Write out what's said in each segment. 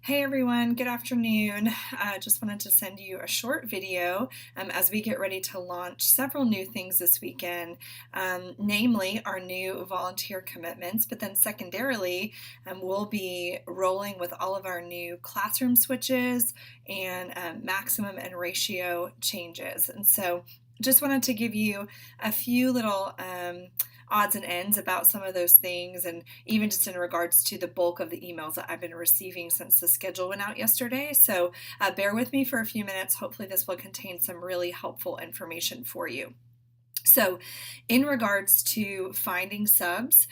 Hey everyone, good afternoon. Just wanted to send you a short video as we get ready to launch several new things this weekend, namely our new volunteer commitments, but then secondarily, we'll be rolling with all of our new classroom switches and maximum and ratio changes. And so just wanted to give you a few little odds and ends about some of those things, and even just in regards to the bulk of the emails that I've been receiving since the schedule went out yesterday. So bear with me for a few minutes. Hopefully this will contain some really helpful information for you. So, in regards to finding subs,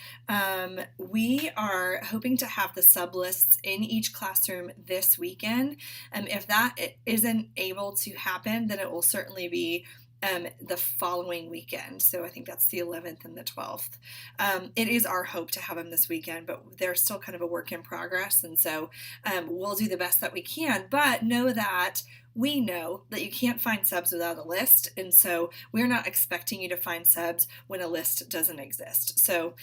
we are hoping to have the sub lists in each classroom this weekend. If that isn't able to happen, then it will certainly be the following weekend. So I think that's the 11th and the 12th. It is our hope to have them this weekend, but they're still kind of a work in progress. And so we'll do the best that we can, but know that we know that you can't find subs without a list, and so we're not expecting you to find subs when a list doesn't exist. So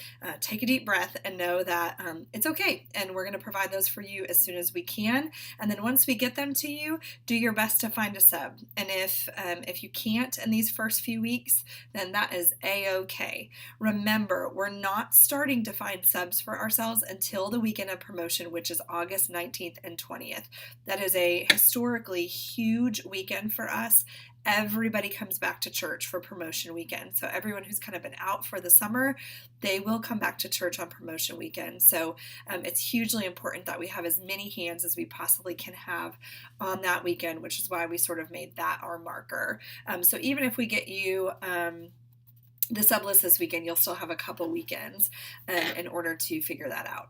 take a deep breath and know that it's okay, and we're going to provide those for you as soon as we can. And then once we get them to you, do your best to find a sub. And if you can't in these first few weeks, then that is a-okay. Remember, we're not starting to find subs for ourselves until the weekend of promotion, which is August 19th and 20th. That is a historically huge weekend for us. Everybody comes back to church for promotion weekend. So everyone who's kind of been out for the summer, they will come back to church on promotion weekend. So it's hugely important that we have as many hands as we possibly can have on that weekend, which is why we sort of made that our marker. So even if we get you the sub list this weekend, you'll still have a couple weekends in order to figure that out.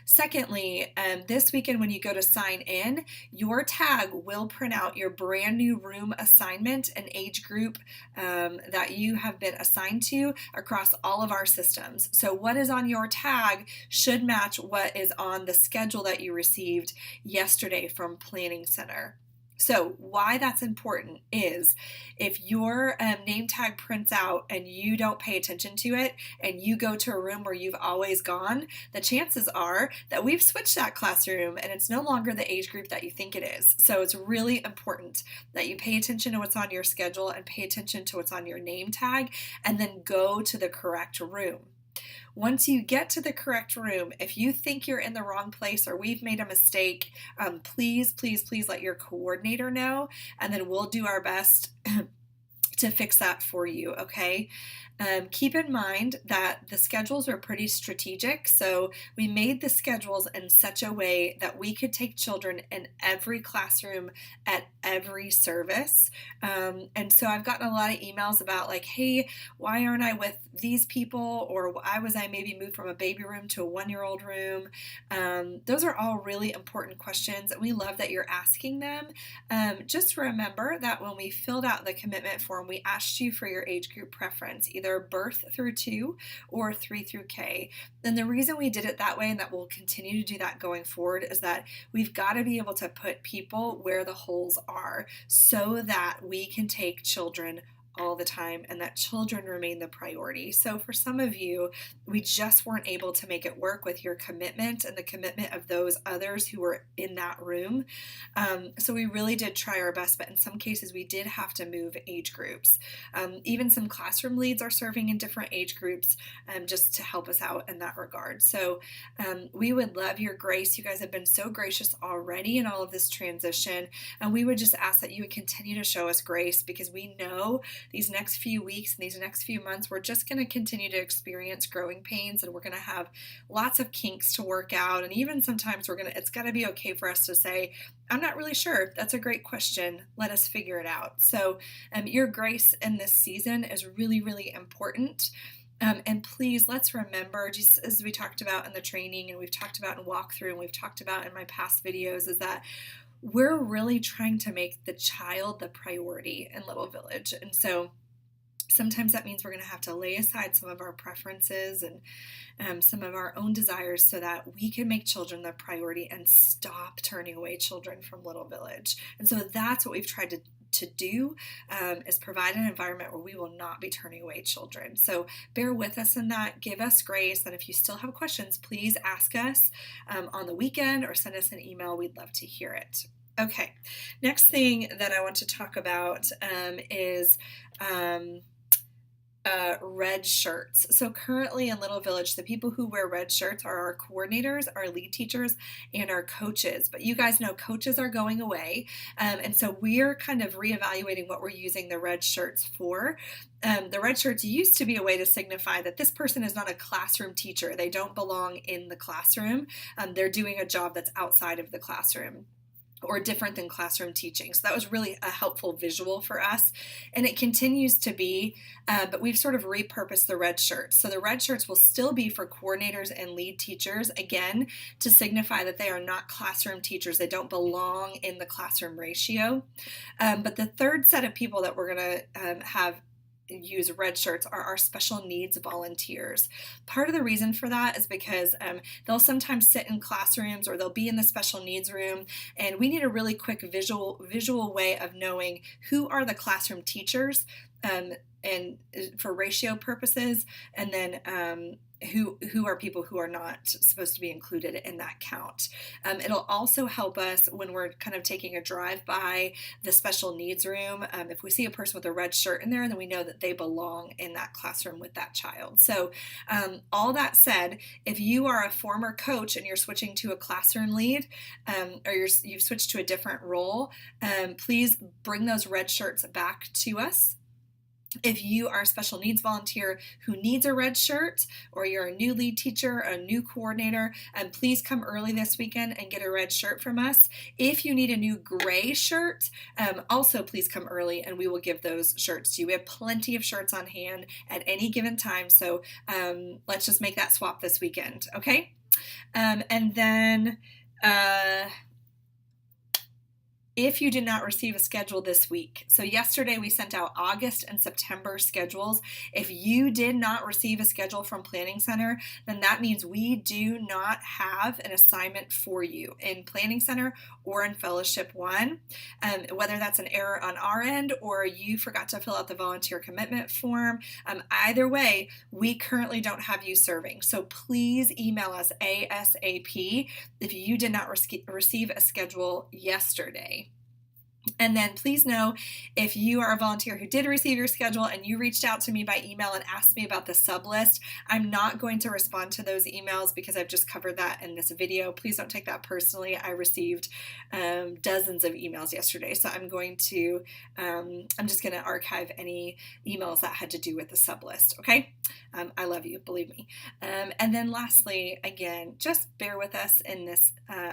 Secondly, this weekend when you go to sign in, your tag will print out your brand new room assignment and age group that you have been assigned to across all of our systems. So what is on your tag should match what is on the schedule that you received yesterday from Planning Center. So why that's important is if your name tag prints out and you don't pay attention to it and you go to a room where you've always gone, the chances are that we've switched that classroom and it's no longer the age group that you think it is. So it's really important that you pay attention to what's on your schedule and pay attention to what's on your name tag and then go to the correct room. Once you get to the correct room, if you think you're in the wrong place or we've made a mistake, please let your coordinator know, and then we'll do our best to fix that for you, okay? Keep in mind that the schedules are pretty strategic, so we made the schedules in such a way that we could take children in every classroom at every service. And so I've gotten a lot of emails about like, hey, why aren't I with these people? Or why was I maybe moved from a baby room to a 1-year-old room? Those are all really important questions, and we love that you're asking them. Just remember that when we filled out the commitment form, we asked you for your age group preference, either birth through 2 or 3 through K. And the reason we did it that way, and that we'll continue to do that going forward, is that we've got to be able to put people where the holes are so that we can take children all the time and that children remain the priority. So for some of you, we just weren't able to make it work with your commitment and the commitment of those others who were in that room. So we really did try our best, but in some cases we did have to move age groups. Even some classroom leads are serving in different age groups just to help us out in that regard. So we would love your grace. You guys have been so gracious already in all of this transition, and we would just ask that you would continue to show us grace, because we know these next few weeks and these next few months, we're just going to continue to experience growing pains, and we're going to have lots of kinks to work out. And even sometimes it's got to be okay for us to say, I'm not really sure. That's a great question. Let us figure it out. So your grace in this season is really, really important. And please, let's remember, just as we talked about in the training and we've talked about in walkthrough and we've talked about in my past videos, is that we're really trying to make the child the priority in Little Village. And so sometimes that means we're going to have to lay aside some of our preferences and some of our own desires so that we can make children the priority and stop turning away children from Little Village. And so that's what we've tried to to do is provide an environment where we will not be turning away children. So bear with us in that. Give us grace. And if you still have questions, please ask us on the weekend or send us an email. We'd love to hear it. Okay, next thing that I want to talk about is red shirts. So currently in Little Village, the people who wear red shirts are our coordinators, our lead teachers, and our coaches. But you guys know coaches are going away. And so we're kind of reevaluating what we're using the red shirts for. The red shirts used to be a way to signify that this person is not a classroom teacher. They don't belong in the classroom. They're doing a job that's outside of the classroom, or different than classroom teaching. So that was really a helpful visual for us. And it continues to be, but we've sort of repurposed the red shirts. So the red shirts will still be for coordinators and lead teachers, again, to signify that they are not classroom teachers. They don't belong in the classroom ratio. But the third set of people that we're going to have use red shirts are our special needs volunteers. Part of the reason for that is because they'll sometimes sit in classrooms or they'll be in the special needs room, and we need a really quick visual way of knowing who are the classroom teachers and for ratio purposes, and then who are people who are not supposed to be included in that count. It'll also help us when we're kind of taking a drive by the special needs room. If we see a person with a red shirt in there, then we know that they belong in that classroom with that child. So all that said, if you are a former coach and you're switching to a classroom lead, or you've switched to a different role, please bring those red shirts back to us. If you are a special needs volunteer who needs a red shirt, or you're a new lead teacher, a new coordinator, please come early this weekend and get a red shirt from us. If you need a new gray shirt, also please come early and we will give those shirts to you. We have plenty of shirts on hand at any given time, so let's just make that swap this weekend, okay? And then if you did not receive a schedule this week, so yesterday we sent out August and September schedules. If you did not receive a schedule from Planning Center, then that means we do not have an assignment for you in Planning Center or in Fellowship 1. Whether that's an error on our end or you forgot to fill out the volunteer commitment form, either way, we currently don't have you serving. So please email us ASAP if you did not receive a schedule yesterday. And then please know, if you are a volunteer who did receive your schedule and you reached out to me by email and asked me about the sub list, I'm not going to respond to those emails because I've just covered that in this video. Please don't take that personally. I received dozens of emails yesterday, so I'm just going to archive any emails that had to do with the sub list, okay? I love you, believe me. And then lastly, again, just bear with us in this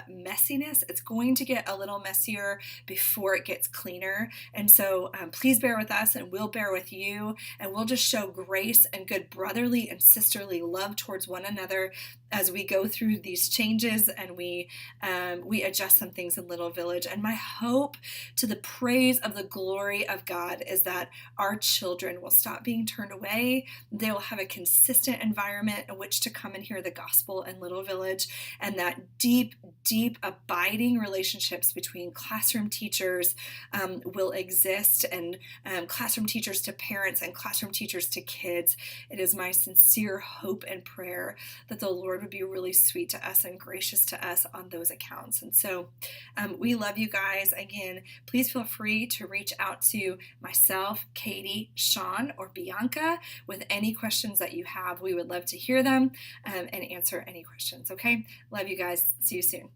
messiness. It's going to get a little messier before it gets cleaner. And so please bear with us and we'll bear with you, and we'll just show grace and good brotherly and sisterly love towards one another as we go through these changes and we adjust some things in Little Village. And my hope, to the praise of the glory of God, is that our children will stop being turned away. They will have a consistent environment in which to come and hear the gospel in Little Village, and that deep, abiding relationships between classroom teachers will exist, and classroom teachers to parents and classroom teachers to kids. It is my sincere hope and prayer that the Lord would be really sweet to us and gracious to us on those accounts. And so we love you guys. Again, please feel free to reach out to myself, Katie, Sean, or Bianca with any questions that you have. We would love to hear them and answer any questions, okay? Love you guys. See you soon.